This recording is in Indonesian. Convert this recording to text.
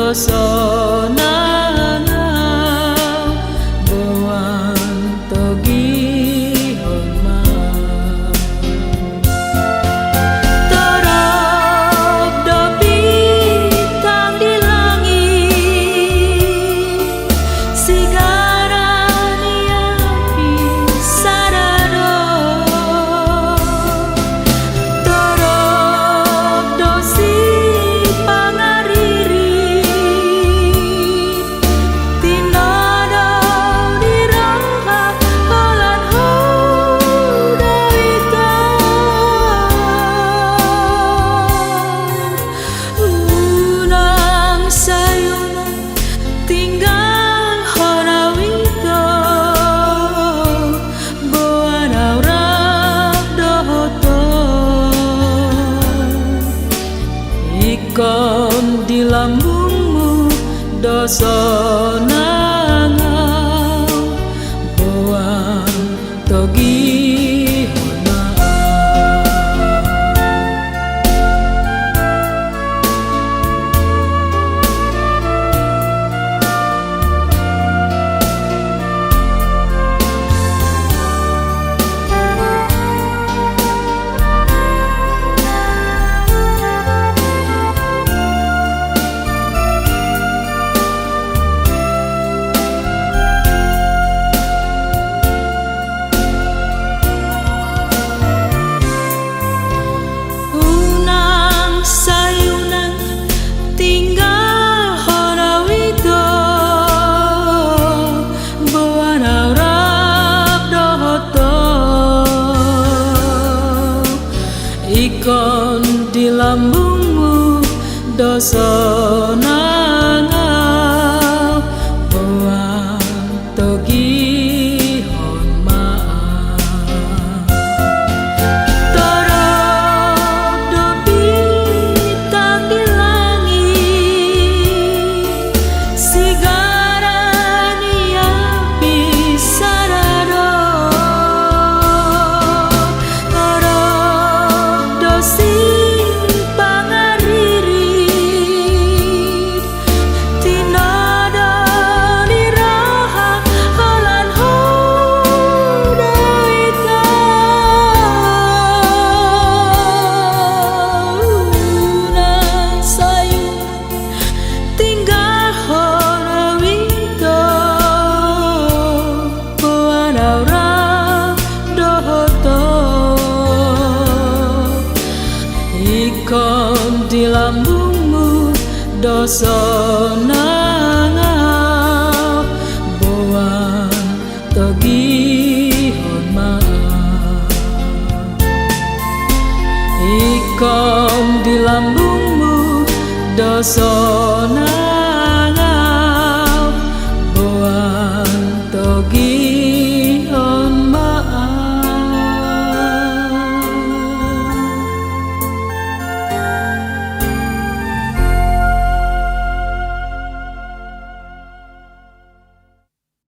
dosa nangau boan togi hormat terap do bintang di langit sigaran yang bisa rado terap dosi ikon di lambungmu dosa nangau boan togi hormat ikon di lambungmu dosa nangau boan togi hormat terap do bintang di langit sigaran yang bisa rado si pangaririt tinada diraha halan hudaita unang sayu tinggal horawito boan aura dohoto ikon di lambungmu dosa nangau boan togi hormat ikon di lambungmu dosa